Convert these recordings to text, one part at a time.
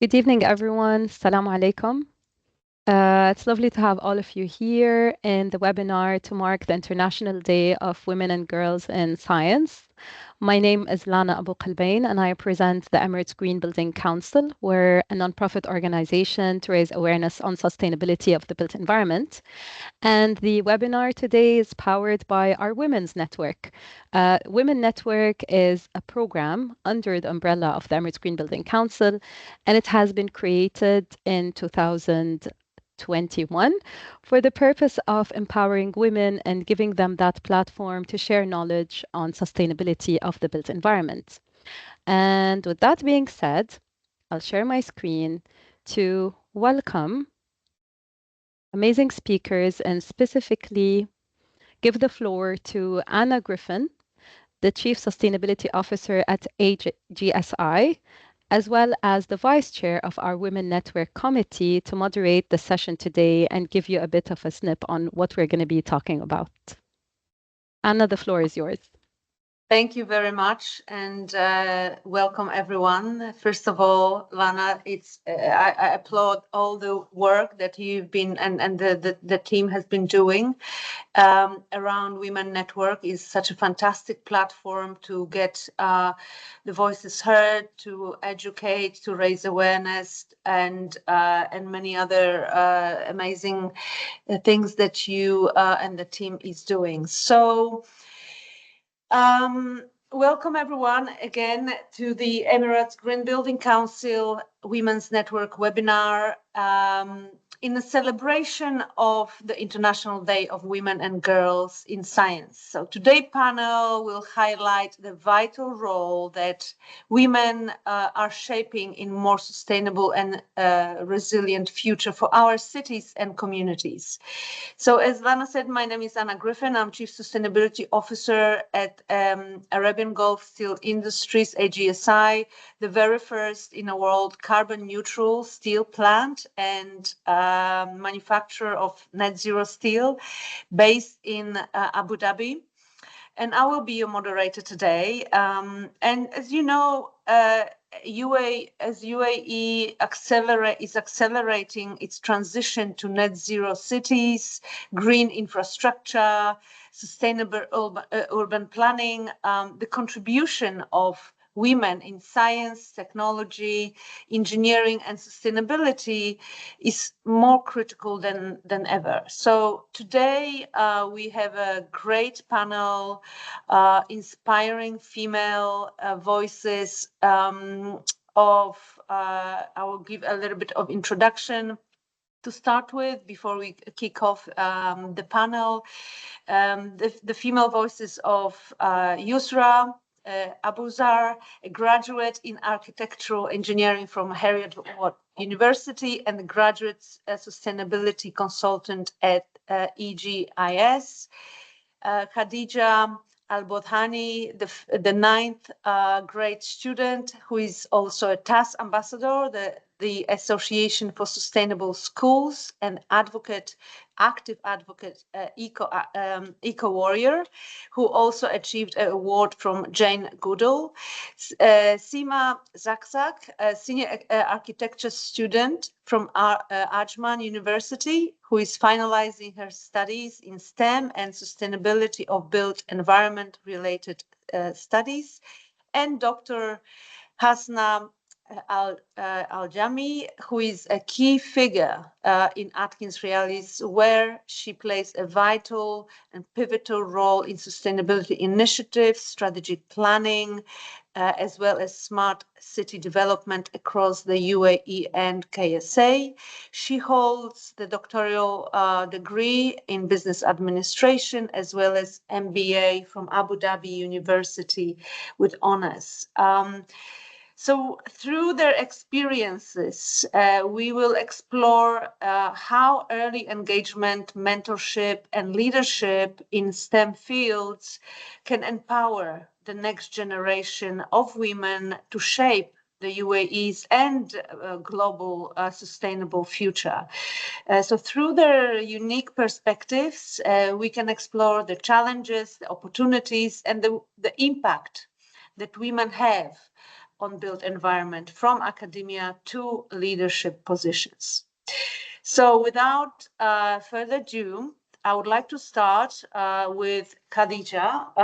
Good evening, everyone. Assalamu alaikum. It's lovely to have all of you here in the webinar to mark the International Day of Women and Girls in Science. My name is Lana Abu Qalbain, and I represent the Emirates Green Building Council. We're a nonprofit organization to raise awareness on sustainability of the built environment. And the webinar today is powered by our Women's Network. Women Network is a program under the umbrella of the Emirates Green Building Council, and it has been created in 2021 for the purpose of empowering women and giving them that platform to share knowledge on sustainability of the built environment. And with that being said, I'll share my screen to welcome amazing speakers and specifically give the floor to Anna Griffin, the Chief Sustainability Officer at AGSI, as well as the Vice Chair of our Women Network Committee to moderate the session today and give you a bit of a snip on what we're going to be talking about. Anna, the floor is yours. Thank you very much, and welcome everyone. First of all, Lana, I applaud all the work that you've been and the team has been doing around Women Network. Is such a fantastic platform to get the voices heard, to educate, to raise awareness, and many other amazing things that you and the team is doing. So. Welcome everyone again to the Emirates Green Building Council Women's Network webinar in the celebration of the International Day of Women and Girls in Science. So today's panel will highlight the vital role that women are shaping in more sustainable and resilient future for our cities and communities. So as Lana said, my name is Anna Griffin. I'm Chief Sustainability Officer at Arabian Gulf Steel Industries, AGSI, the very first in the world carbon neutral steel plant and manufacturer of net zero steel based in Abu Dhabi. And I will be your moderator today. And as you know, UAE is accelerating its transition to net zero cities, green infrastructure, sustainable urban planning, the contribution of women in science, technology, engineering, and sustainability is more critical than ever. So today we have a great panel, inspiring female voices I will give a little bit of introduction to start with before we kick off the panel. The female voices of Yusra Abuzar, a graduate in architectural engineering from Heriot-Watt University and a graduate sustainability consultant at EGIS. Khadija Al-Bodhani, the ninth grade student who is also a TAS ambassador, the Association for Sustainable Schools, and active advocate, eco warrior, who also achieved an award from Jane Goodall. Sima Zakzak, a senior architecture student from Ajman University, who is finalizing her studies in STEM and sustainability of built environment related studies, and Dr. Hasna Al-Jami, who is a key figure in AtkinsRéalis, where she plays a vital and pivotal role in sustainability initiatives, strategic planning, as well as smart city development across the UAE and KSA. She holds the doctoral degree in business administration, as well as MBA from Abu Dhabi University with honors. So through their experiences, we will explore how early engagement, mentorship, and leadership in STEM fields can empower the next generation of women to shape the UAE's and global sustainable future. So through their unique perspectives, we can explore the challenges, the opportunities, and the impact that women have on built environment from academia to leadership positions. So without further ado, I would like to start with Khadija.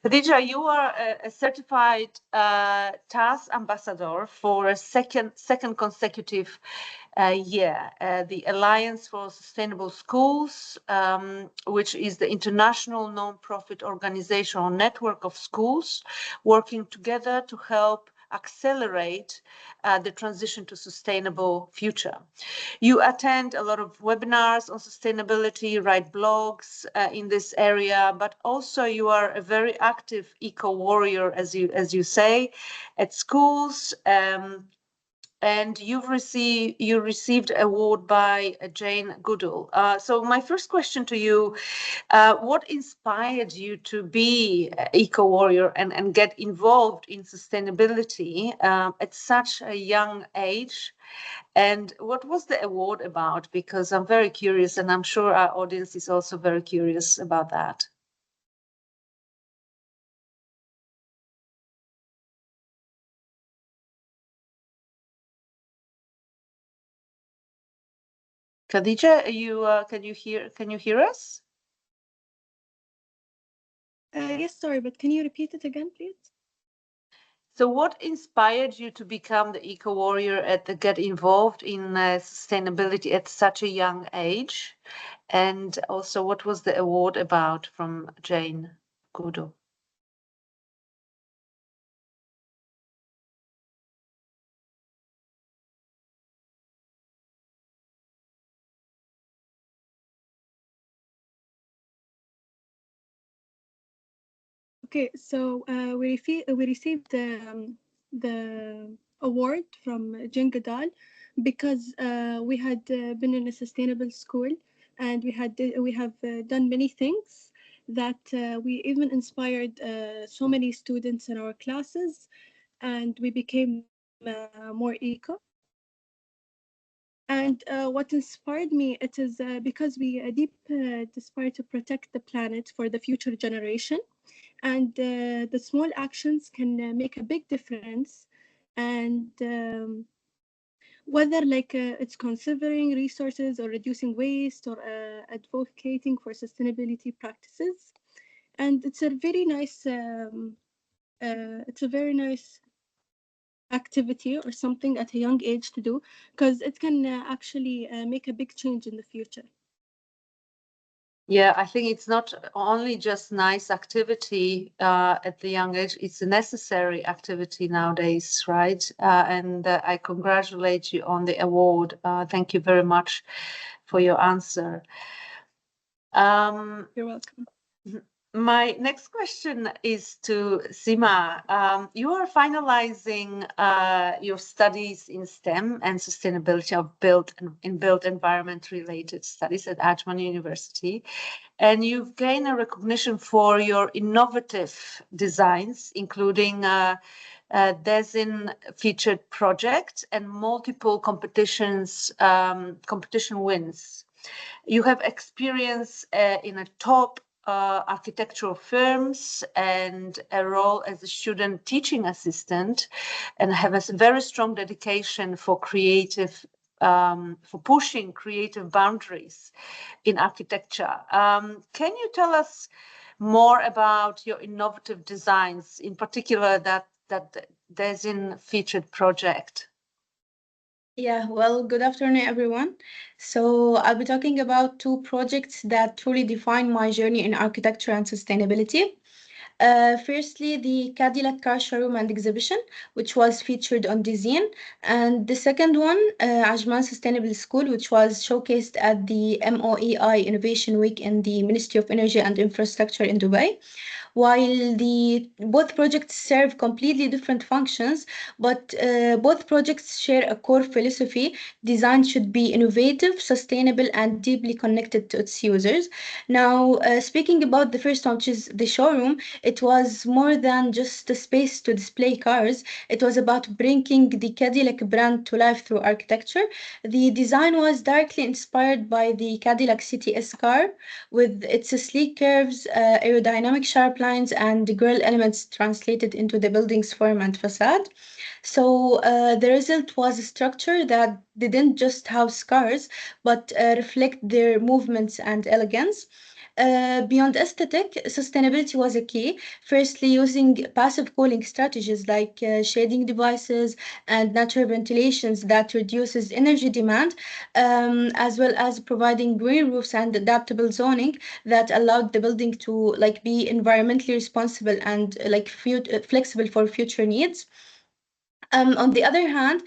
Khadija, you are a certified TAS ambassador for a second consecutive year. The Alliance for Sustainable Schools, which is the international non-profit organization or network of schools working together to help accelerate the transition to sustainable future. You attend a lot of webinars on sustainability, write blogs in this area, but also you are a very active eco-warrior, as you say, at schools. And you received award by Jane Goodall. So my first question to you, what inspired you to be an eco-warrior and get involved in sustainability at such a young age? And what was the award about? Because I'm very curious, and I'm sure our audience is also very curious about that. Khadija, can you hear us? Yes, sorry, but can you repeat it again, please? So what inspired you to become the eco-warrior and get involved in sustainability at such a young age? And also, what was the award about from Jane Goodall? Okay, so we received the award from Jane Goodall because we had been in a sustainable school, and we have done many things that we even inspired so many students in our classes, and we became more eco. And what inspired me, it is because we deep aspire to protect the planet for the future generation, and the small actions can make a big difference. And whether it's conserving resources or reducing waste or advocating for sustainability practices, and it's a very nice activity or something at a young age to do, because it can actually make a big change in the future. Yeah, I think it's not only just nice activity at the young age, it's a necessary activity nowadays, right? And I congratulate you on the award. Thank you very much for your answer. You're welcome. My next question is to Sima. You are finalizing your studies in STEM and sustainability of built environment related studies at Ajman University, and you've gained a recognition for your innovative designs, including DESIN featured project and multiple competition wins. You have experience in a top architectural firms and a role as a student teaching assistant, and have a very strong dedication for for pushing creative boundaries in architecture. Can you tell us more about your innovative designs, in particular that DESIN featured project? Yeah, well, good afternoon, everyone. So I'll be talking about two projects that truly define my journey in architecture and sustainability. Firstly, the Cadillac Car Showroom and Exhibition, which was featured on DESIN, and the second one, Ajman Sustainable School, which was showcased at the MOEI Innovation Week in the Ministry of Energy and Infrastructure in Dubai. While both projects serve completely different functions, but both projects share a core philosophy: design should be innovative, sustainable, and deeply connected to its users. Now, speaking about the first one, which is the showroom, it was more than just a space to display cars. It was about bringing the Cadillac brand to life through architecture. The design was directly inspired by the Cadillac CTS car, with its sleek curves, aerodynamic sharp pipelines and grill elements translated into the building's form and facade. So the result was a structure that didn't just have scars, but reflect their movements and elegance. Beyond aesthetic, sustainability was a key. Firstly, using passive cooling strategies like shading devices and natural ventilations that reduces energy demand, as well as providing green roofs and adaptable zoning that allowed the building to like be environmentally responsible and flexible for future needs. On the other hand,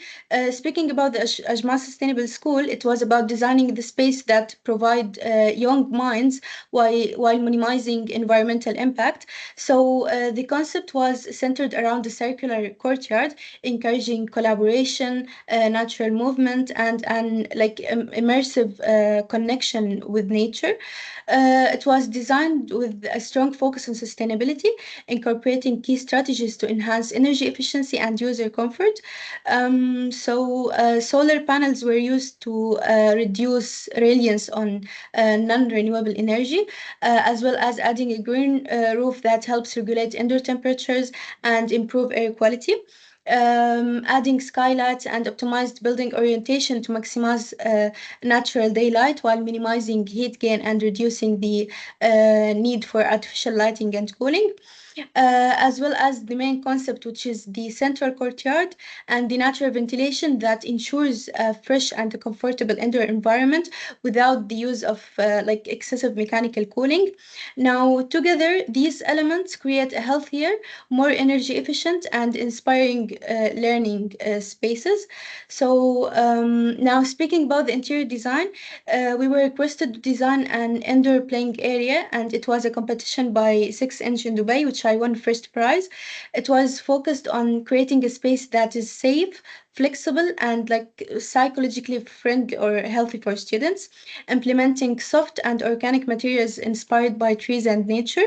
speaking about the Ajma Sustainable School, it was about designing the space that provide young minds while minimizing environmental impact. So the concept was centered around the circular courtyard, encouraging collaboration, natural movement, and immersive connection with nature. It was designed with a strong focus on sustainability, incorporating key strategies to enhance energy efficiency and user comfort. Solar panels were used to reduce reliance on non-renewable energy, as well as adding a green roof that helps regulate indoor temperatures and improve air quality. Adding skylights and optimized building orientation to maximize natural daylight while minimizing heat gain and reducing the need for artificial lighting and cooling, as well as the main concept, which is the central courtyard and the natural ventilation that ensures a fresh and a comfortable indoor environment without the use of excessive mechanical cooling. Now, together, these elements create a healthier, more energy efficient, and inspiring learning spaces. So, now speaking about the interior design, we were requested to design an indoor playing area, and it was a competition by 6 Inch in Dubai, which I won first prize. It was focused on creating a space that is safe, flexible, and psychologically friendly or healthy for students, implementing soft and organic materials inspired by trees and nature.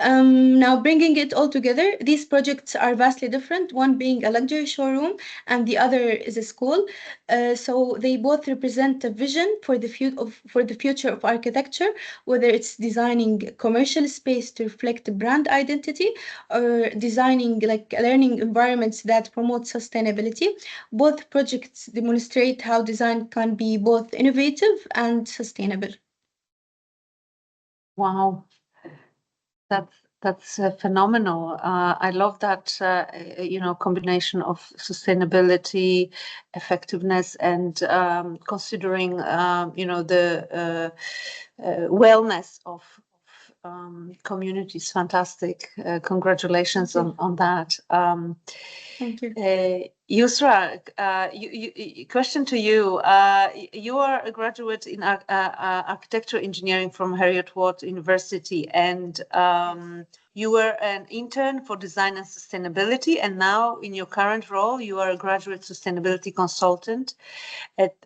Now, bringing it all together, these projects are vastly different, one being a luxury showroom and the other is a school. So they both represent a vision for the future of architecture, whether it's designing commercial space to reflect brand identity or designing learning environments that promote sustainability. Both projects demonstrate how design can be both innovative and sustainable. Wow, that's phenomenal. I love that combination of sustainability, effectiveness, and considering the wellness of communities. Fantastic. Congratulations on that. Thank you. Yusra, question to you. You are a graduate in architectural engineering from Heriot-Watt University, and you were an intern for design and sustainability, and now in your current role, you are a graduate sustainability consultant at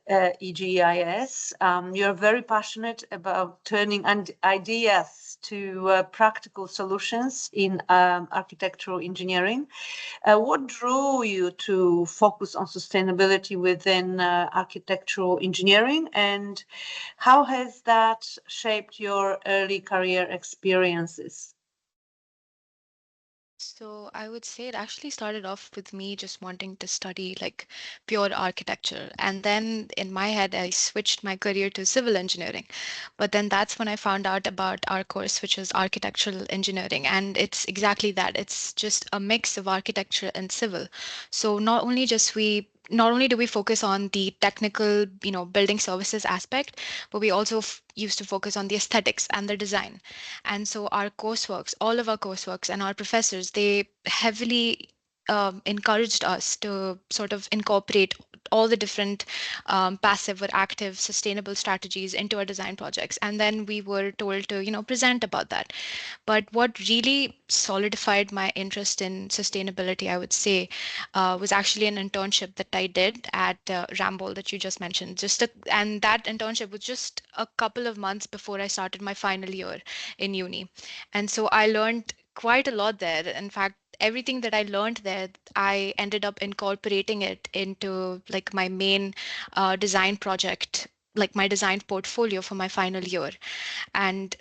EGIS. You are very passionate about turning ideas to practical solutions in architectural engineering. What drew you to focus on sustainability within architectural engineering, and how has that shaped your early career experiences? So I would say it actually started off with me just wanting to study like pure architecture. And then in my head, I switched my career to civil engineering. But then that's when I found out about our course, which is architectural engineering. And it's exactly that. It's just a mix of architecture and civil. So not only do we focus on the technical, building services aspect, but we also used to focus on the aesthetics and the design. And so our courseworks, all of our courseworks and our professors, they heavily encouraged us to sort of incorporate all the different passive or active sustainable strategies into our design projects. And then we were told to, present about that. But what really solidified my interest in sustainability, I would say, was actually an internship that I did at Ramboll that you just mentioned. And that internship was just a couple of months before I started my final year in uni. And so I learned quite a lot there. In fact, everything that I learned there, I ended up incorporating it into like my main design project, like my design portfolio for my final year. And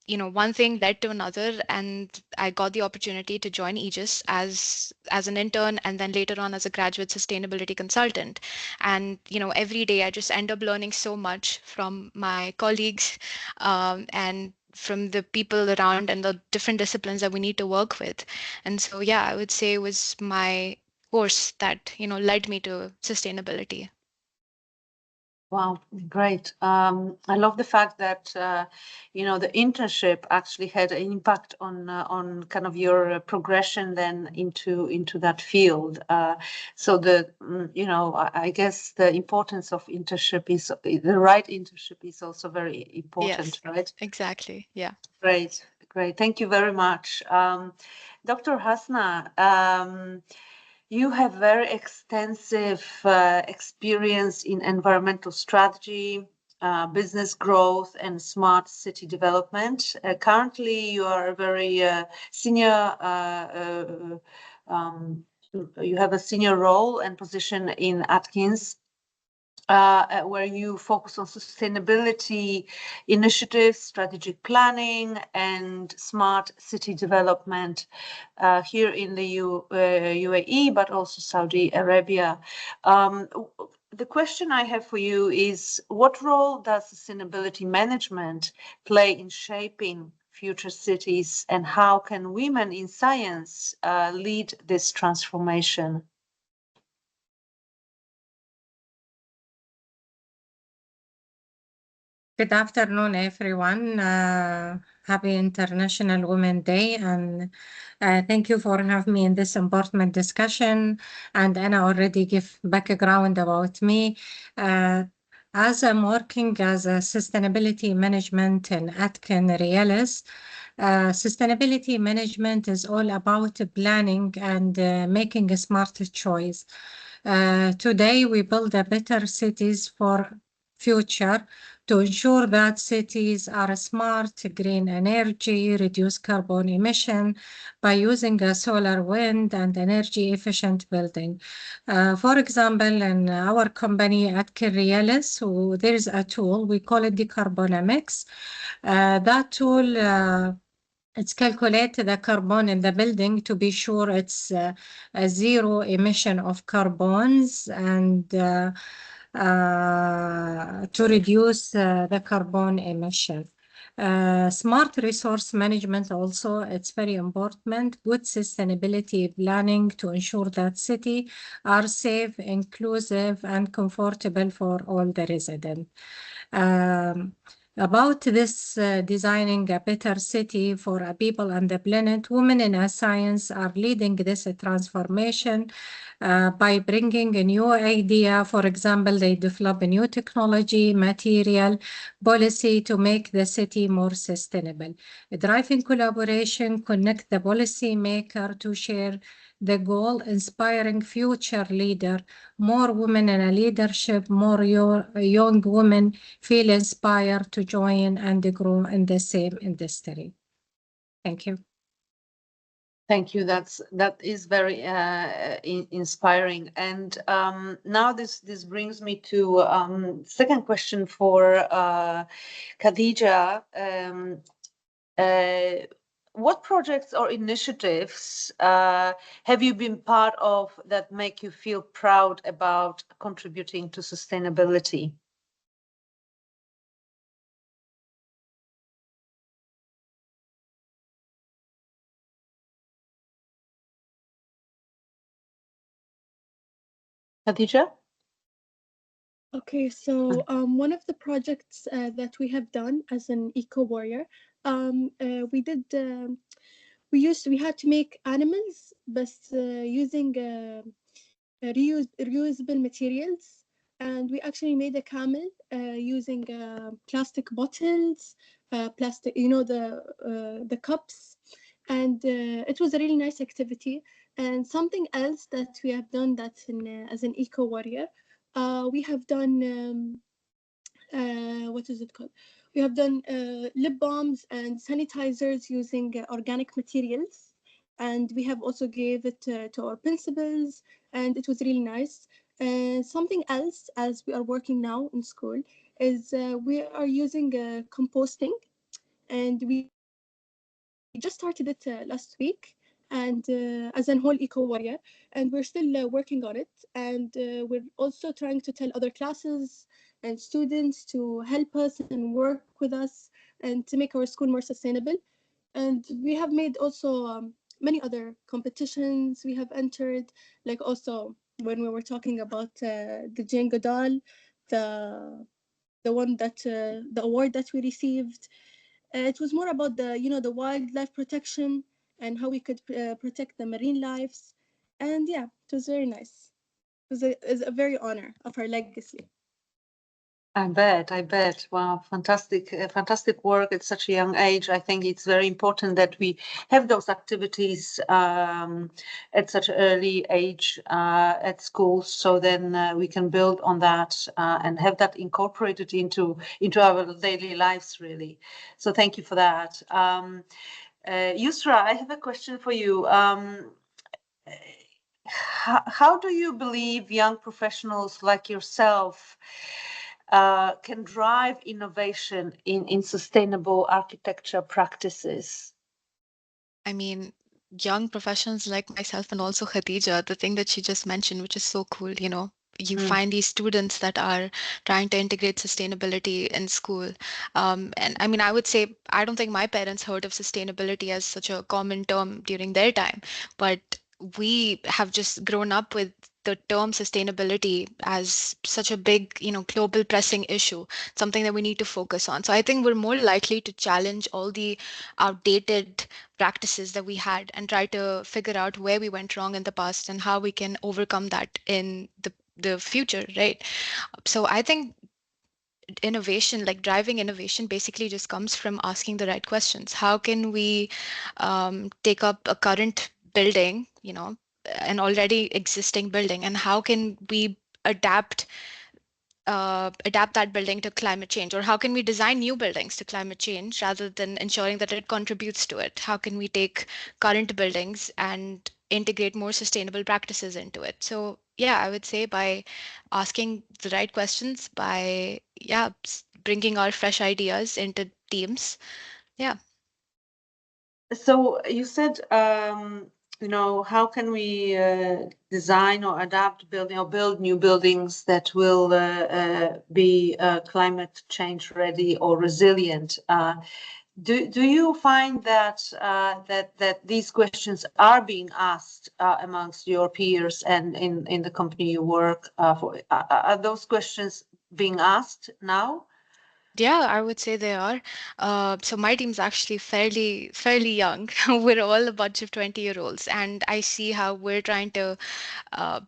one thing led to another, and I got the opportunity to join Aegis as an intern, and then later on as a graduate sustainability consultant. And every day I just end up learning so much from my colleagues, and from the people around and the different disciplines that we need to work with. And so, yeah, I would say it was my course that led me to sustainability. Wow, great. I love the fact that the internship actually had an impact on kind of your progression then into that field. So I guess the importance of internship is the right internship is also very important, Yes, right? exactly. Yeah. Great. Thank you very much. Dr. Hasna, you have very extensive experience in environmental strategy, business growth, and smart city development. Currently, you are a very senior, you have a senior role and position in Atkins, where you focus on sustainability initiatives, strategic planning, and smart city development here in the UAE, but also Saudi Arabia. The question I have for you is, what role does sustainability management play in shaping future cities, and how can women in science lead this transformation? Good afternoon, everyone. Happy International Women's Day, and thank you for having me in this important discussion. And Anna already gave background about me. As I'm working as a sustainability management in AtkinRealis, sustainability management is all about planning and making a smart choice. Today, we build a better cities for future to ensure that cities are smart, green energy, reduce carbon emission by using a solar, wind, and energy efficient building. For example, in our company AtkinRealis, there is a tool, we call it Decarbonomics. That tool it's calculate the carbon in the building to be sure it's a zero emission of carbons and to reduce the carbon emission. Smart resource management also, it's very important. Good sustainability planning to ensure that cities are safe, inclusive, and comfortable for all the residents. About this designing a better city for people and the planet, women in science are leading this transformation by bringing a new idea. For example, they develop a new technology, material, policy to make the city more sustainable. Driving collaboration, connect the policy maker to share the goal, inspiring future leader, more women in a leadership, more young women feel inspired to join and grow in the same industry. Thank you. Thank you. That is very inspiring. And now this brings me to second question for Khadija. What projects or initiatives have you been part of that make you feel proud about contributing to sustainability? Khadija? Okay, so one of the projects that we have done as an eco warrior, we did. We had to make animals, but using reusable materials, and we actually made a camel using plastic bottles, plastic, the cups, and it was a really nice activity. And something else that we have done that's as an eco warrior, we have done what is it called? We have done lip balms and sanitizers using organic materials, and we have also gave it to our principals, and it was really nice. Something else, as we are working now in school, is we are using composting, and we just started it last week, and as an whole eco warrior, and we're still working on it. And we're also trying to tell other classes and students to help us and work with us and to make our school more sustainable. And we have made also many other competitions we have entered, like also when we were talking about the Jane Goodall, the one that the award that we received. It was more about the wildlife protection and how we could protect the marine lives. And yeah, it was very nice. It's a very honor of our legacy. I bet. Wow, fantastic work at such a young age. I think it's very important that we have those activities at such an early age at schools, so then we can build on that and have that incorporated into our daily lives, really. So thank you for that. Yusra, I have a question for you. How do you believe young professionals like yourself can drive innovation in sustainable architecture practices? I mean, young professionals like myself and also Khadija, the thing that she just mentioned, which is so cool, you find these students that are trying to integrate sustainability in school. And I mean, I would say, I don't think my parents heard of sustainability as such a common term during their time, but we have just grown up with the term sustainability as such a big, global pressing issue, something that we need to focus on. So I think we're more likely to challenge all the outdated practices that we had and try to figure out where we went wrong in the past and how we can overcome that in the future, right? So I think innovation, like driving innovation, basically just comes from asking the right questions. How can we take up a current building, an already existing building, and how can we adapt that building to climate change? Or how can we design new buildings to climate change rather than ensuring that it contributes to it? How can we take current buildings and integrate more sustainable practices into it? So yeah, I would say by asking the right questions, by bringing our fresh ideas into teams. Yeah. So you said, how can we design or adapt building or build new buildings that will be climate change ready or resilient? Do you find that that these questions are being asked amongst your peers and in the company you work for? Are those questions being asked now? Yeah, I would say they are. So my team's actually fairly young. We're all a bunch of 20-year-olds, and I see how we're trying to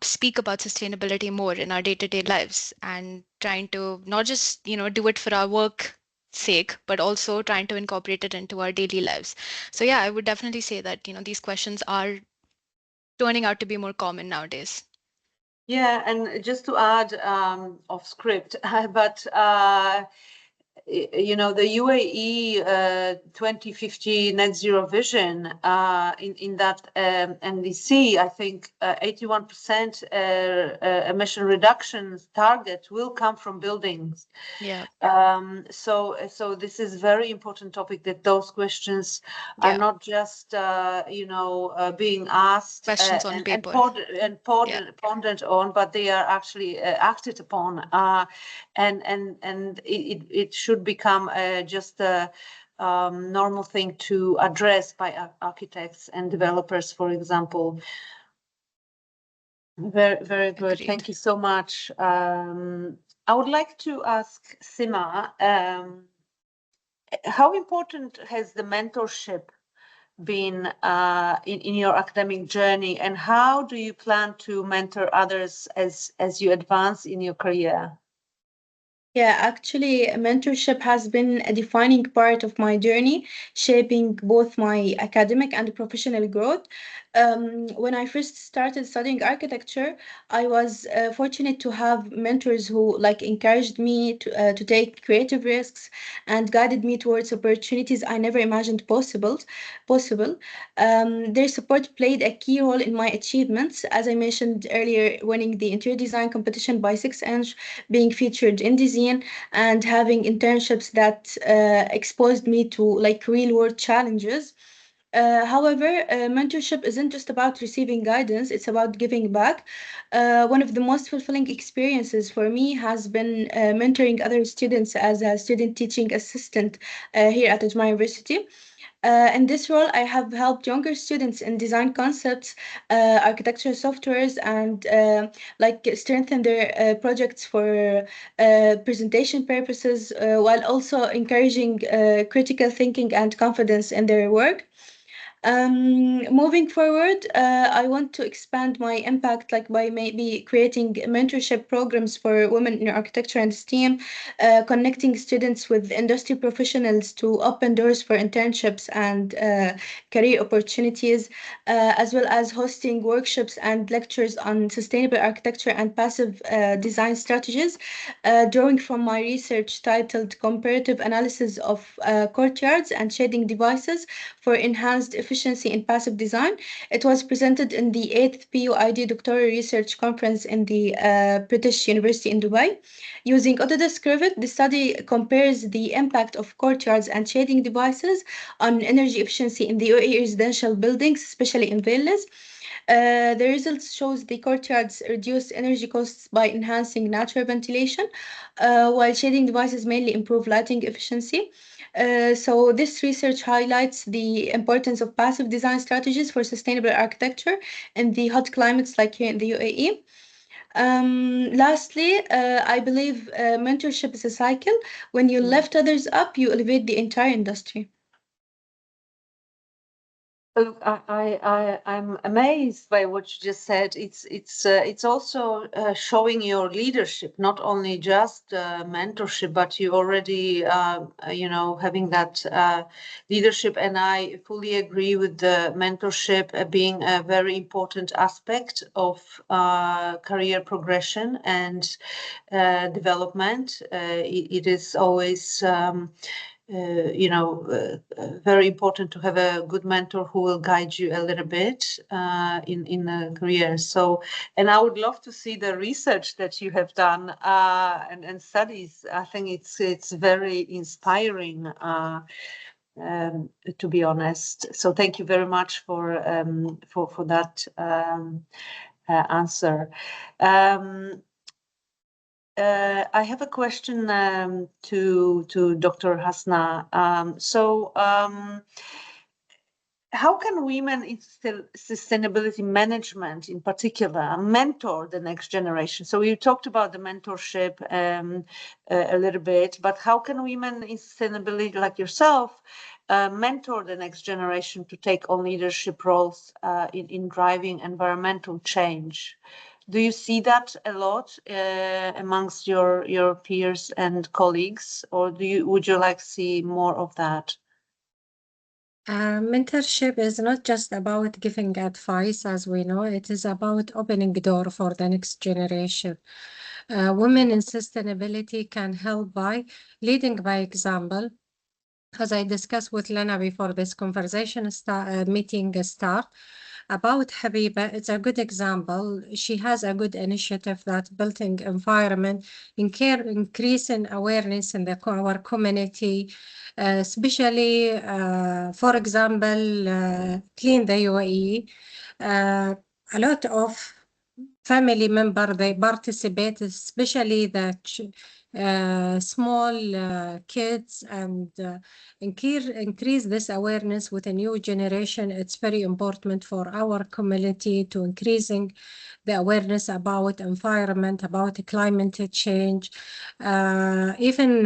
speak about sustainability more in our day-to-day lives and trying to not just, do it for our work sake, but also trying to incorporate it into our daily lives. So yeah, I would definitely say that, these questions are turning out to be more common nowadays. Yeah, and just to add off script, but the UAE 2050 net zero vision in that NDC, I think 81% emission reduction target will come from buildings. Yeah. So this is very important topic, that those questions are not just being asked questions on paper and pondered on, but they are actually acted upon, and it should become just a normal thing to address by architects and developers, for example. Very good. Agreed. Thank you so much. I would like to ask Sima, how important has the mentorship been in your academic journey, and how do you plan to mentor others as you advance in your career? Yeah, actually, mentorship has been a defining part of my journey, shaping both my academic and professional growth. When I first started studying architecture, I was fortunate to have mentors who encouraged me to take creative risks and guided me towards opportunities I never imagined possible. Their support played a key role in my achievements, as I mentioned earlier, winning the interior design competition by 6-inch, being featured in Design, and having internships that exposed me to real world challenges. However, mentorship isn't just about receiving guidance, it's about giving back. One of the most fulfilling experiences for me has been mentoring other students as a student teaching assistant here at Ajma University. In this role, I have helped younger students in design concepts, architecture softwares, and like strengthen their projects for presentation purposes, while also encouraging critical thinking and confidence in their work. Moving forward, I want to expand my impact, like by maybe creating mentorship programs for women in architecture and STEAM, connecting students with industry professionals to open doors for internships and career opportunities, as well as hosting workshops and lectures on sustainable architecture and passive design strategies, drawing from my research titled Comparative Analysis of Courtyards and Shading Devices for Enhanced Efficiency in Passive Design. It was presented in the 8th PUID Doctoral Research Conference in the British University in Dubai. Using Autodesk Revit, the study compares the impact of courtyards and shading devices on energy efficiency in the UAE residential buildings, especially in villas. The results shows the courtyards reduce energy costs by enhancing natural ventilation, while shading devices mainly improve lighting efficiency. So this research highlights the importance of passive design strategies for sustainable architecture in the hot climates like here in the UAE. Lastly, I believe mentorship is a cycle. When you lift others up, you elevate the entire industry. Look, I'm amazed by what you just said. It's also showing your leadership, not only just mentorship, but you already having that leadership. And I fully agree with the mentorship being a very important aspect of career progression and development. It is always. Very important to have a good mentor who will guide you a little bit in a career. So, and I would love to see the research that you have done and studies. I think it's very inspiring. To be honest, so thank you very much for that answer. I have a question to Dr. Hasna. How can women in sustainability management, in particular, mentor the next generation? So you talked about the mentorship a little bit, but how can women in sustainability, like yourself, mentor the next generation to take on leadership roles in driving environmental change? Do you see that a lot amongst your peers and colleagues, or would you like to see more of that? Mentorship is not just about giving advice, as we know, it is about opening the door for the next generation. Women in sustainability can help by leading by example. As I discussed with Lena before this conversation meeting start, about Habiba, it's a good example. She has a good initiative that building environment, increasing awareness in our community, especially, for example, Clean the UAE. A lot of family members, they participate, especially the small kids, and increase this awareness with a new generation. It's very important for our community to increasing the awareness about environment, about climate change. Even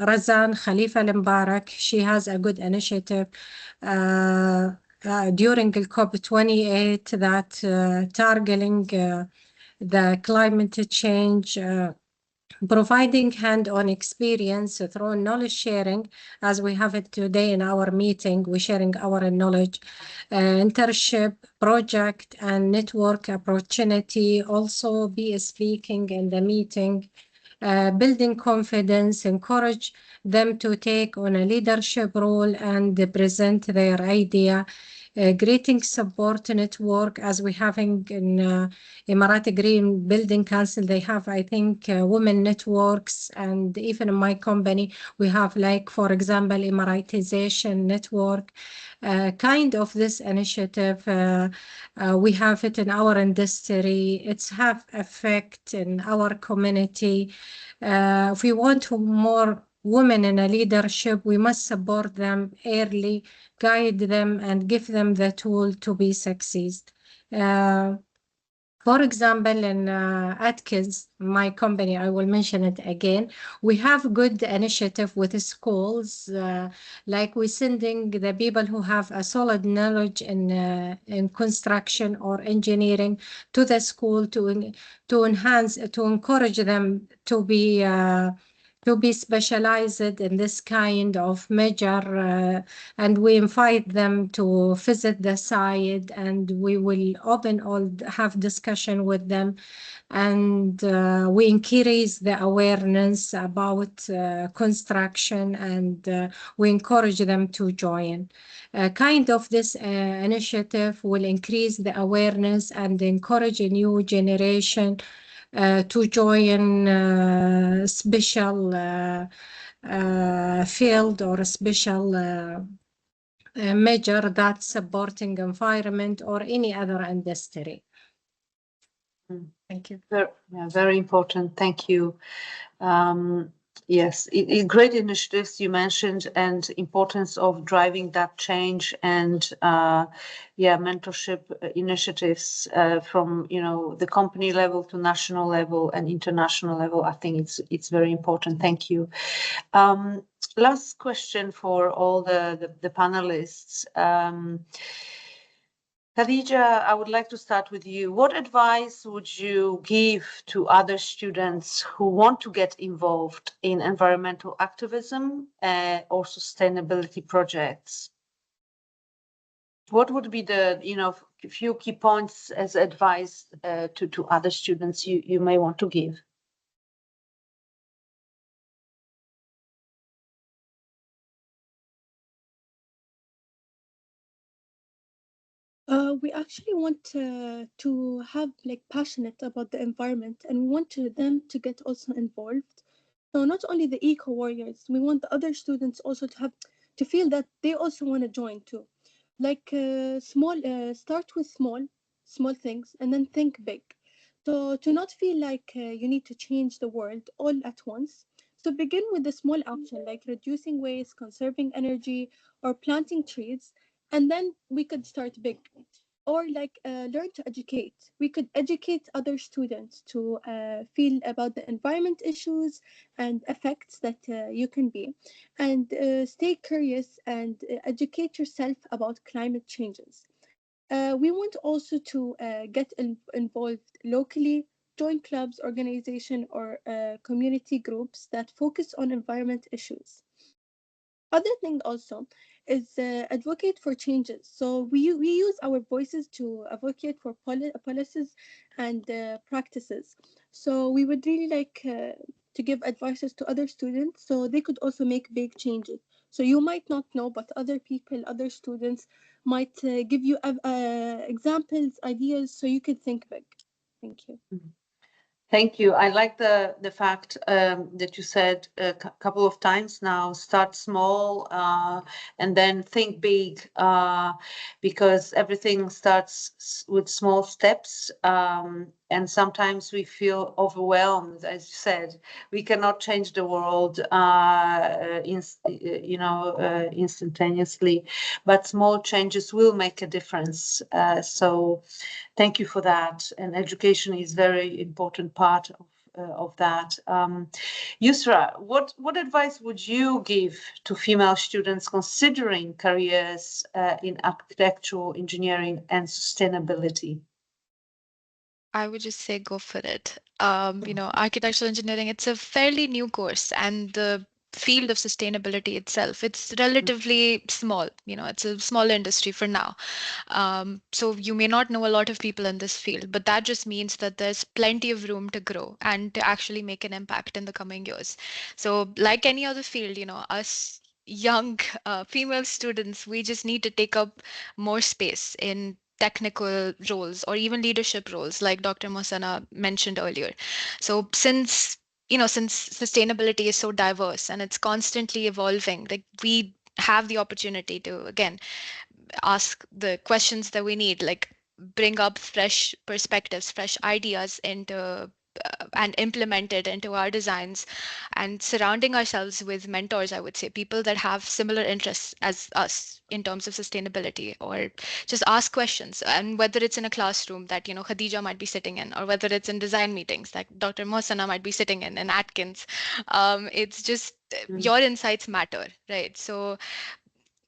Razan Khalifa Al-Mubarak, she has a good initiative during the COP28 that targeting the climate change, providing hand-on experience through knowledge sharing, as we have it today in our meeting. We're sharing our knowledge, internship, project, and network opportunity. Also be speaking in the meeting, building confidence, encourage them to take on a leadership role and present their idea. greeting support network, as we having in Emirati Green Building Council. They have, I think, women networks, and even in my company, we have, like, for example, Emiratization network. Kind of this initiative, we have it in our industry. It's have effect in our community. If we want more women in a leadership, we must support them early, guide them, and give them the tool to be succeed. For example, in Atkins, my company, I will mention it again, we have good initiative with the schools, like we're sending the people who have a solid knowledge in construction or engineering to the school to enhance, to encourage them to be specialized in this kind of major, and we invite them to visit the site, and we will have discussion with them, and we increase the awareness about construction, and we encourage them to join. Kind of this initiative will increase the awareness and encourage a new generation to join special field or a special measure that's supporting environment or any other industry. Thank you. Very important. Thank you. Yes, great initiatives you mentioned, and importance of driving that change, and mentorship initiatives from the company level to national level and international level. I think it's very important. Thank you. Last question for all the panelists. Khadija, I would like to start with you. What advice would you give to other students who want to get involved in environmental activism or sustainability projects? What would be the few key points as advice to other students you may want to give? We actually want to have passionate about the environment, and we want them to get also involved. So not only the eco warriors, we want the other students also to feel that they also want to join too. Start with small things, and then think big. So to not feel like you need to change the world all at once. So begin with a small action like reducing waste, conserving energy, or planting trees, and then we could start big. Or learn to educate. We could educate other students to feel about the environment issues and effects that you can be, and stay curious and educate yourself about climate changes. We want also to get involved locally, join clubs, organization, or community groups that focus on environment issues. Other thing also is advocate for changes. So we use our voices to advocate for policies and practices. So we would really like to give advices to other students so they could also make big changes. So you might not know, but other people, other students might give you examples, ideas, so you could think big. Thank you. Thank you. I like the fact that you said a couple of times now, start small and then think big, because everything starts with small steps. And sometimes we feel overwhelmed, as you said. We cannot change the world, instantaneously, but small changes will make a difference. So thank you for that. And education is very important part of that. Yusra, what advice would you give to female students considering careers in architectural engineering and sustainability? I would just say go for it. Architectural engineering, it's a fairly new course, and the field of sustainability itself, it's relatively small. It's a small industry for now. So you may not know a lot of people in this field, but that just means that there's plenty of room to grow and to actually make an impact in the coming years. So like any other field, us young female students, we just need to take up more space in technical roles or even leadership roles, like Dr. Mohsana mentioned earlier. So since sustainability is so diverse and it's constantly evolving, like we have the opportunity to again ask the questions that we need, like bring up fresh perspectives, fresh ideas into and implement it into our designs, and surrounding ourselves with mentors, I would say, people that have similar interests as us in terms of sustainability, or just ask questions. And whether it's in a classroom that, Khadija might be sitting in, or whether it's in design meetings that Dr. Mohsana might be sitting in Atkins, it's just your insights matter, right? So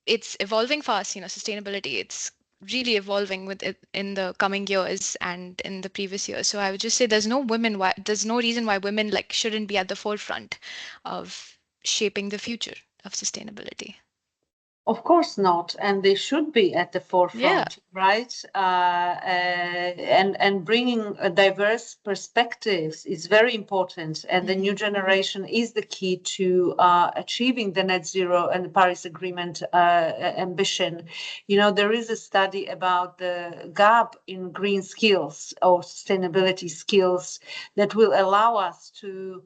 it's evolving fast, sustainability. It's really evolving with it in the coming years and in the previous years. So I would just say there's no reason why women like shouldn't be at the forefront of shaping the future of sustainability. Of course not, and they should be at the forefront, right? And bringing diverse perspectives is very important, and the new generation is the key to achieving the net zero and the Paris Agreement ambition. There is a study about the gap in green skills or sustainability skills that will allow us to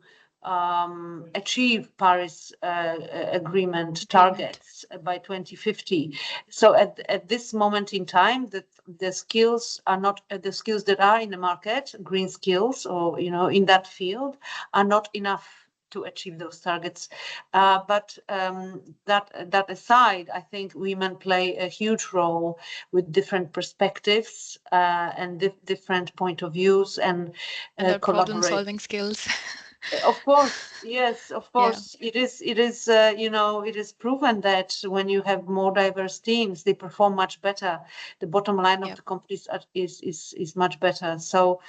achieve Paris Agreement targets by 2050. So at this moment in time, the skills are not the skills that are in the market, green skills, or in that field, are not enough to achieve those targets. But that aside, I think women play a huge role with different perspectives and different point of views and their problem collaborate. solving skills. Of course, yes, of course. It is, it is proven that when you have more diverse teams, they perform much better. The bottom line of the companies is much better. So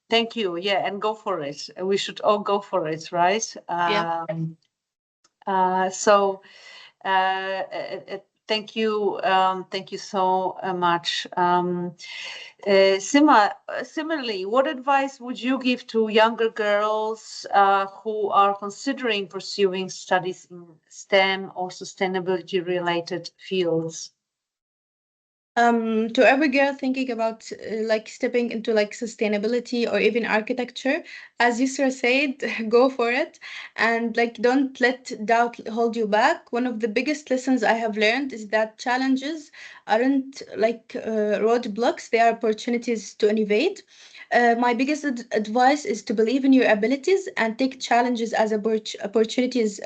thank you. Yeah, and go for it. We should all go for it, right? Thank you. Thank you so much. Similarly, what advice would you give to younger girls who are considering pursuing studies in STEM or sustainability-related fields? To every girl thinking about like stepping into like sustainability or even architecture, as Yusra said, go for it, and like don't let doubt hold you back. One of the biggest lessons I have learned is that challenges aren't like roadblocks; they are opportunities to innovate. My biggest advice is to believe in your abilities and take challenges as opportunities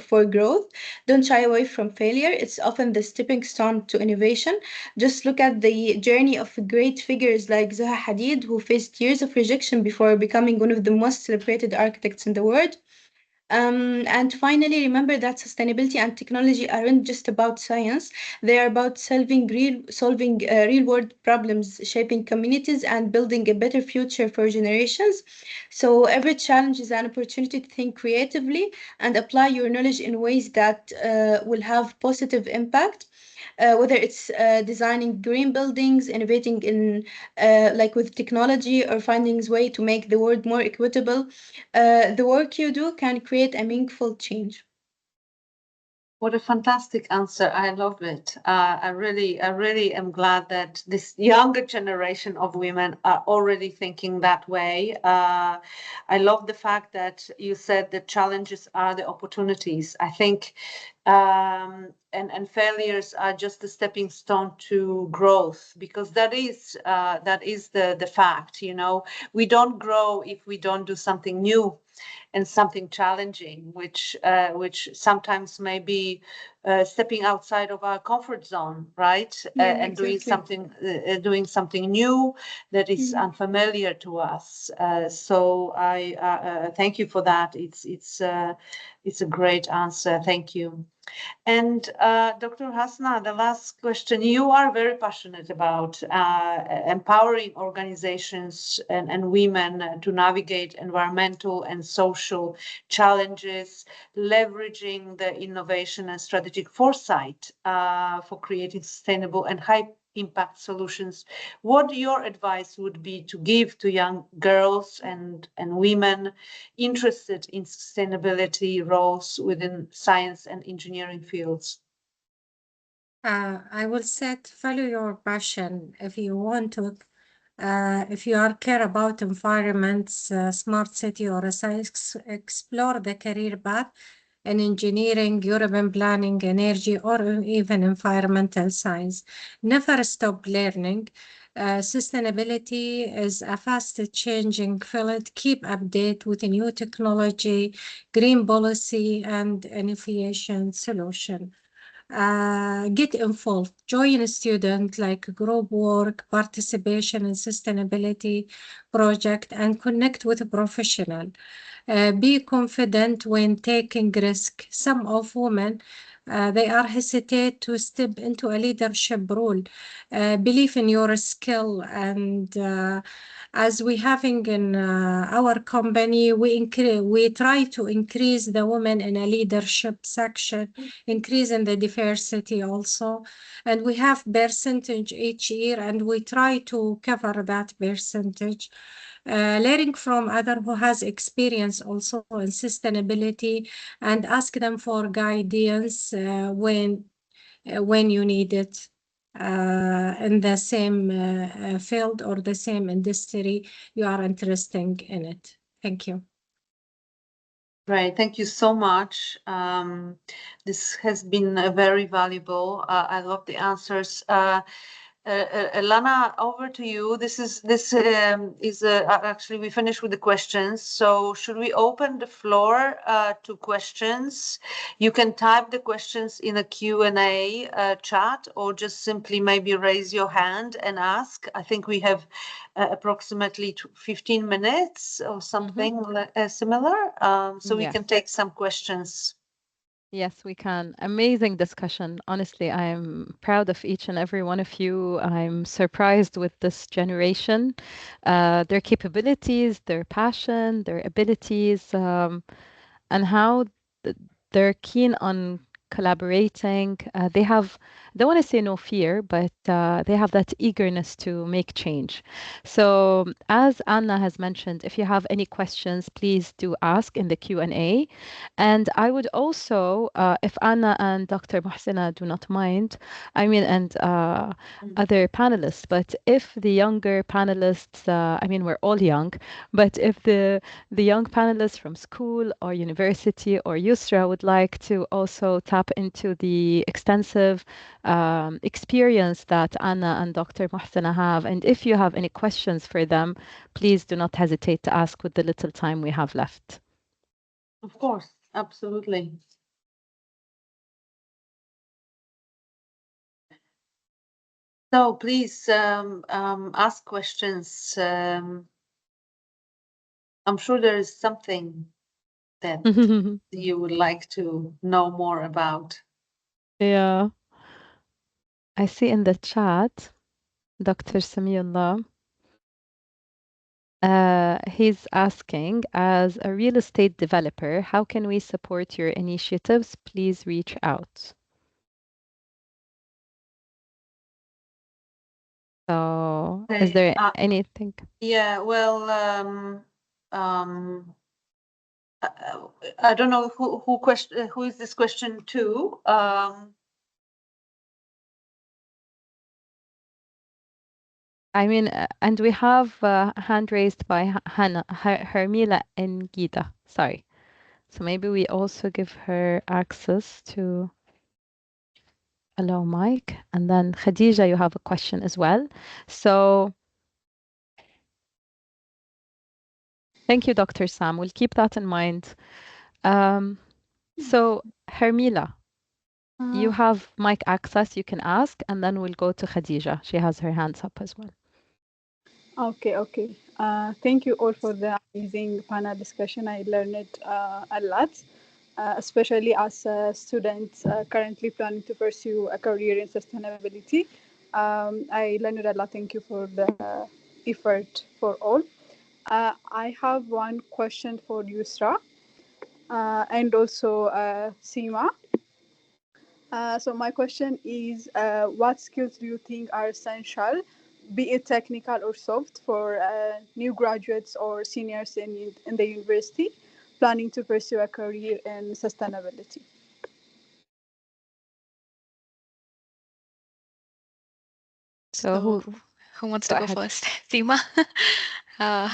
for growth. Don't shy away from failure; it's often the stepping stone to innovation. Just look at the journey of great figures like Zaha Hadid, who faced years of rejection before becoming one of the most celebrated architects in the world. And finally, remember that sustainability and technology aren't just about science. They are about solving real world problems, shaping communities, and building a better future for generations. So every challenge is an opportunity to think creatively and apply your knowledge in ways that will have positive impact. Whether it's designing green buildings, innovating in like with technology, or finding way to make the world more equitable, the work you do can create a meaningful change. What a fantastic answer. I love it. I really am glad that this younger generation of women are already thinking that way. I love the fact that you said the challenges are the opportunities. I think and failures are just a stepping stone to growth, because that is the fact. We don't grow if we don't do something new and something challenging, which sometimes may be stepping outside of our comfort zone, right? And doing something new that is unfamiliar to us. So I thank you for that. It's a great answer. Thank you. And Dr. Hasna, the last question. You are very passionate about empowering organizations and women to navigate environmental and social challenges, leveraging the innovation and strategic foresight for creating sustainable and high impact solutions. What your advice would be to give to young girls and women interested in sustainability roles within science and engineering fields? I will set follow your passion if you want to. If you are care about environments, smart city or science, explore the career path in engineering, urban planning, energy, or even environmental science. Never stop learning. Sustainability is a fast changing field. Keep update with new technology, green policy, and innovation solution. Get involved, join a student like group work, participation in sustainability project, and connect with a professional. Be confident when taking risk. Some of women, they are hesitate to step into a leadership role. Believe in your skill, and as we having in our company, we try to increase the women in a leadership section, increasing the diversity also, and we have percentage each year, and we try to cover that percentage. Learning from other who has experience also in sustainability, and ask them for guidance when you need it in the same field or the same industry you are interested in it. Thank you. Right, thank you so much. This has been very valuable. I love the answers. Lana, over to you. This is actually we finished with the questions. So should we open the floor to questions? You can type the questions in a Q&A chat, or just simply maybe raise your hand and ask. I think we have approximately 15 minutes or something similar. So we can take some questions. Yes, we can. Amazing discussion. Honestly, I'm proud of each and every one of you. I'm surprised with this generation, their capabilities, their passion, their abilities, and how they're keen on collaborating. They have, I don't want to say no fear, but they have that eagerness to make change. So as Anna has mentioned, if you have any questions, please do ask in the Q&A. And I would also, if Anna and Dr. Mohsina do not mind, I mean, and other panelists, but if the younger panelists, I mean, we're all young, but if the young panelists from school or university or Yusra would like to also tap into the extensive experience that Anna and Dr. Mohsina have, and if you have any questions for them, please do not hesitate to ask with the little time we have left. Of course, absolutely. So please ask questions. I'm sure there is something that you would like to know more about. Yeah. I see in the chat, Dr. Samiullah, he's asking, as a real estate developer, how can we support your initiatives? Please reach out. So is there anything? Yeah, well, I don't know who is this question to. I mean, and we have a hand raised by Hannah, Hermila Ngida. Sorry. So maybe we also give her access to allow mic. And then Khadija, you have a question as well. So thank you, Dr. Sam. We'll keep that in mind. So Hermila, you have mic access. You can ask, and then we'll go to Khadija. She has her hands up as well. Okay. Thank you all for the amazing panel discussion. I learned a lot, especially as a student currently planning to pursue a career in sustainability. I learned a lot. Thank you for the effort for all. I have one question for Yusra and also Seema. So my question is, what skills do you think are essential, be it technical or soft, for new graduates or seniors in the university planning to pursue a career in sustainability? So Who wants go to go ahead. first? Seema? Uh,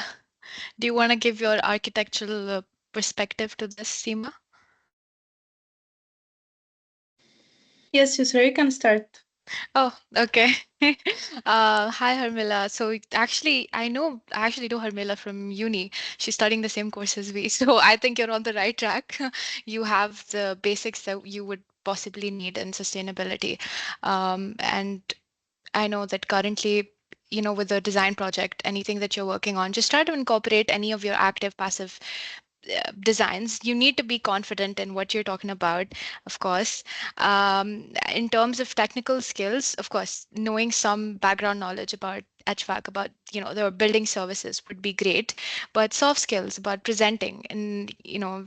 do you want to give your architectural perspective to this, Seema? Yes, Yusra, you can start. Oh, okay. Hi, Harmila. So actually, I actually know Harmila from uni. She's studying the same course as we. So I think you're on the right track. You have the basics that you would possibly need in sustainability. And I know that currently, with the design project, anything that you're working on, just try to incorporate any of your active, passive designs. You need to be confident in what you're talking about, of course. In terms of technical skills, of course, knowing some background knowledge about HVAC, about the building services would be great. But soft skills about presenting and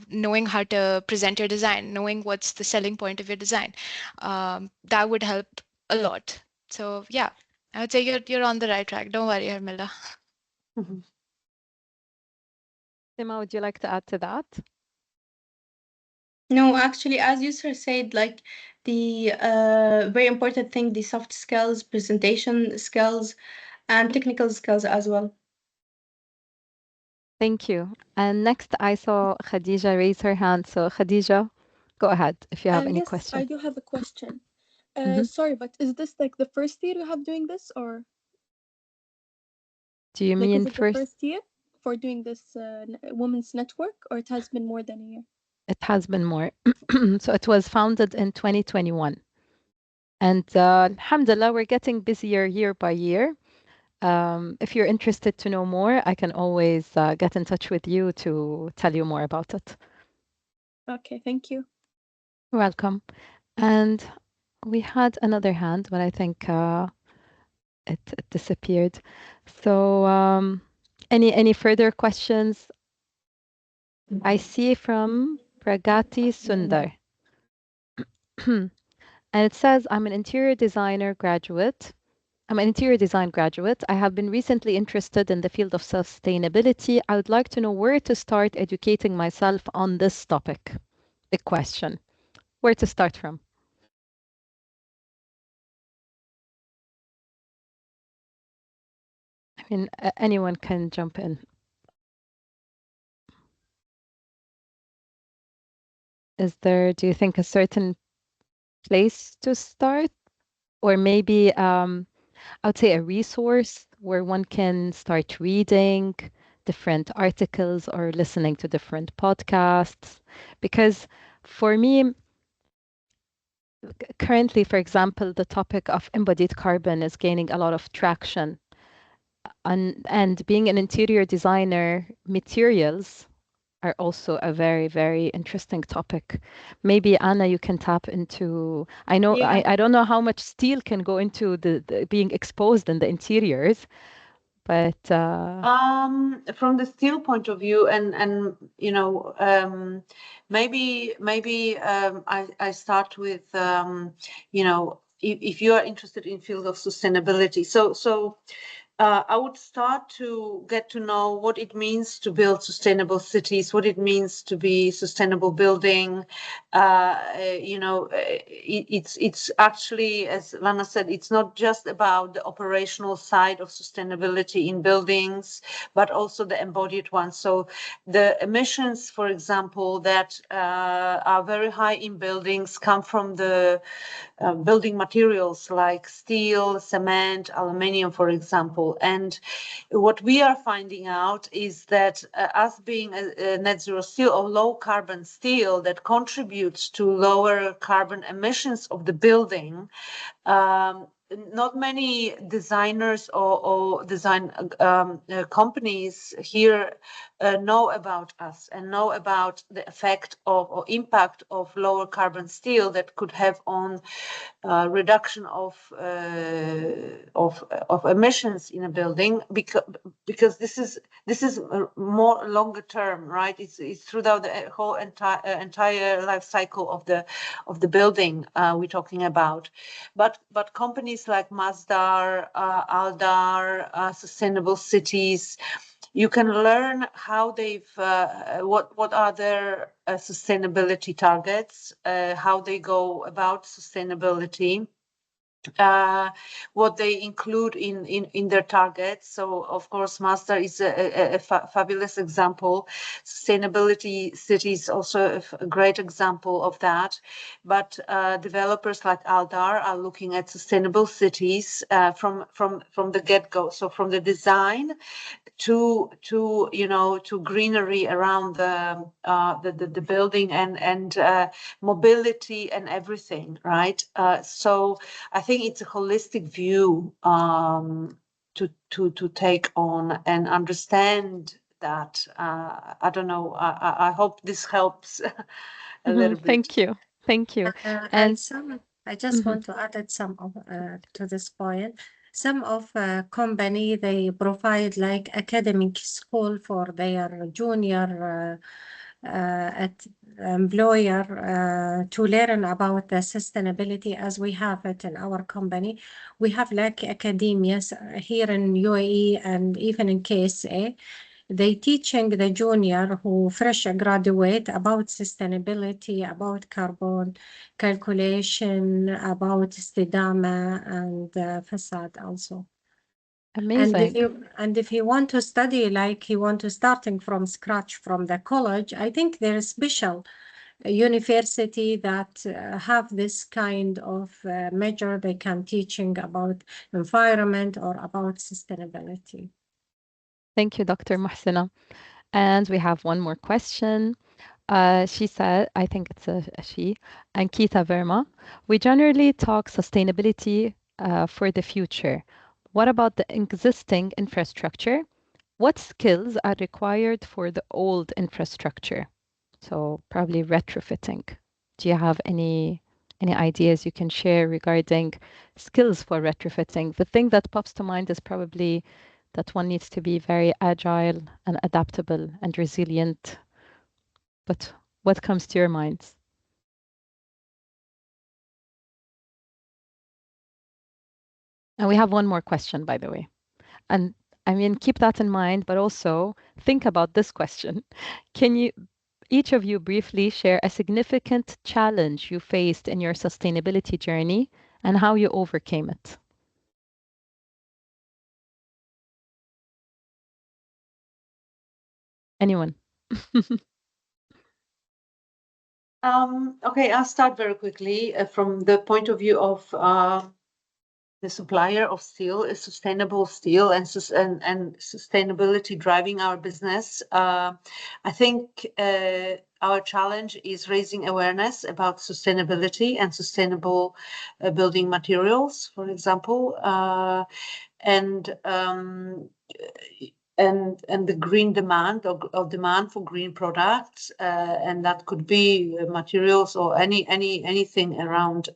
knowing how to present your design, knowing what's the selling point of your design, that would help a lot. So yeah, I would say you're on the right track. Don't worry, Harmila. Seema, would you like to add to that? No, actually, as Yusra said, like the very important thing, the soft skills, presentation skills, and technical skills as well. Thank you. And next, I saw Khadija raise her hand. So Khadija, go ahead if you have any Yes, question. I do have a question. Mhm. Sorry, but is this like the first year you have doing this, or Do you like is mean it the first? first year for doing this women's network, or it has been more than a year? It has been more. So it was founded in 2021. And alhamdulillah, we're getting busier year by year. If you're interested to know more, I can always get in touch with you to tell you more about it. Okay, thank you. You're welcome. And we had another hand, but I think it disappeared. So any further questions? I see from Pragati Sundar. And it says, I'm an interior design graduate. I have been recently interested in the field of sustainability. I would like to know where to start educating myself on this topic. Big question. Where to start from? I mean, anyone can jump in. Do you think, a certain place to start? Or maybe I would say a resource where one can start reading different articles or listening to different podcasts. Because for me, currently, for example, the topic of embodied carbon is gaining a lot of traction. And being an interior designer, materials are also a very, very interesting topic. Maybe Anna, you can tap into. I know Yeah. I don't know how much steel can go into the being exposed in the interiors, but From the steel point of view, and maybe I start with if you are interested in field of sustainability, so I would start to get to know what it means to build sustainable cities, what it means to be sustainable building. It's actually, as Lana said, it's not just about the operational side of sustainability in buildings, but also the embodied ones. So the emissions, for example, that are very high in buildings come from the building materials like steel, cement, aluminium, for example. And what we are finding out is that us being a net zero steel or low carbon steel that contributes to lower carbon emissions of the building, not many designers or design companies here know about us and know about the effect of or impact of lower carbon steel that could have on reduction of emissions in a building, because this is more longer term, right? It's throughout the whole entire life cycle of the building we're talking about. But companies like Masdar, Aldar, Sustainable Cities, you can learn how they've what are their sustainability targets, how they go about sustainability, what they include in their targets. So of course Masdar is a fabulous example. Sustainability Cities also a great example of that. But developers like Aldar are looking at sustainable cities from the get-go, so from the design to greenery around the building and mobility and everything, right? So I think it's a holistic view to take on and understand that. I don't know. I hope this helps a little bit. Thank you. And I just want to add some of, to this point. Some of company, they provide like academic school for their junior employer to learn about the sustainability, as we have it in our company. We have like academias here in UAE and even in KSA. They teaching the junior who fresh graduate about sustainability, about carbon calculation, about istidama and facade also. Amazing. And if you want to study, like you want to starting from scratch from the college, I think there is special university that have this kind of measure they can teaching about environment or about sustainability. Thank you, Dr. Muhsina. And we have one more question. She said, I think it's a she, Ankita Verma. We generally talk sustainability for the future. What about the existing infrastructure? What skills are required for the old infrastructure? So probably retrofitting. Do you have any ideas you can share regarding skills for retrofitting? The thing that pops to mind is probably that one needs to be very agile and adaptable and resilient. But what comes to your minds? And we have one more question, by the way. And I mean, keep that in mind, but also think about this question. Can you, each of you, briefly share a significant challenge you faced in your sustainability journey and how you overcame it? Anyone? Okay, I'll start very quickly from the point of view of the supplier of steel, is sustainable steel and sustainability driving our business. I think our challenge is raising awareness about sustainability and sustainable building materials, for example, and the green demand or demand for green products, and that could be materials or anything around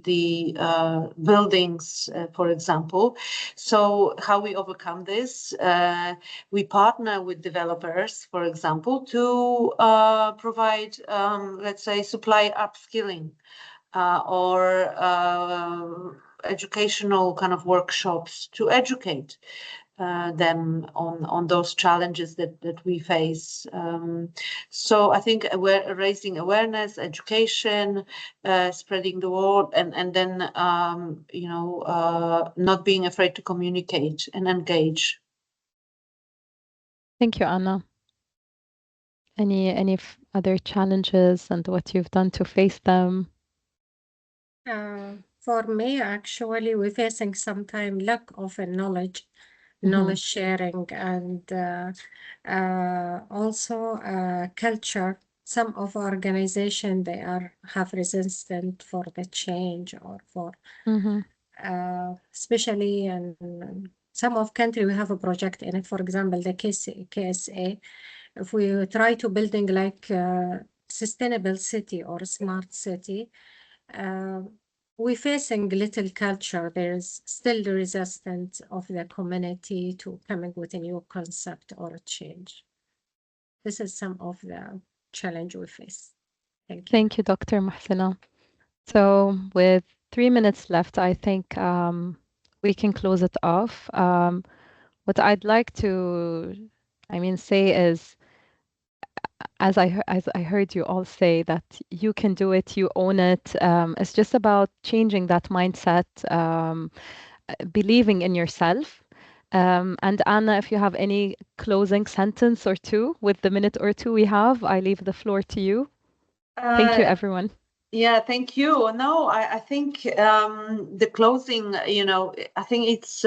the buildings, for example. So how we overcome this? We partner with developers, for example, to provide, let's say, supply upskilling or educational kind of workshops to educate them on those challenges that we face. So I think we're raising awareness, education, spreading the word, and then not being afraid to communicate and engage. Thank you, Anna. Any other challenges and what you've done to face them? For me, actually, we're facing sometimes lack of knowledge sharing, and also culture. Some of organization, they have resistance for the change or for especially in some of country we have a project in it. For example, the KSA. If we try to building like a sustainable city or a smart city, we're facing little culture. There's still the resistance of the community to coming with a new concept or a change. This is some of the challenge we face. Thank you. Thank you, Dr. Mohsina. So with 3 minutes left, I think we can close it off. What I'd like to, say is, as I heard you all say, that you can do it, you own it. It's just about changing that mindset, believing in yourself. And Anna, if you have any closing sentence or two with the minute or two we have, I leave the floor to you. Thank you, everyone. Yeah, thank you. No, I think the closing, I think it's,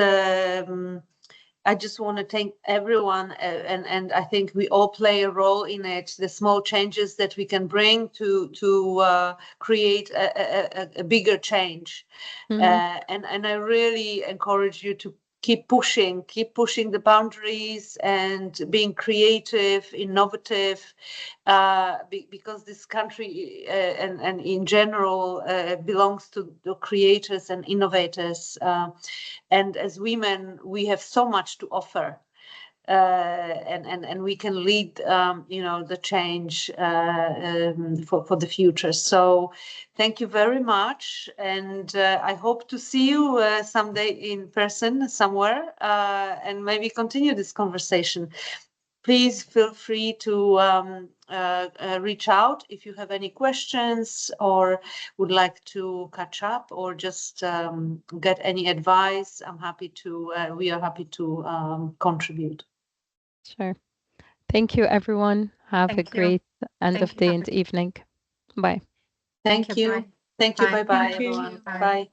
I just want to thank everyone, and I think we all play a role in it. The small changes that we can bring to create a bigger change, and I really encourage you to keep pushing the boundaries and being creative, innovative, because this country and in general belongs to the creators and innovators. And as women, we have so much to offer. And we can lead, the change for the future. So thank you very much. And I hope to see you someday in person somewhere and maybe continue this conversation. Please feel free to reach out if you have any questions or would like to catch up or just get any advice. We are happy to contribute. Sure. Thank you, everyone. Have a great end of day and evening. Bye. Thank you. Thank you. Bye-bye, everyone. Bye.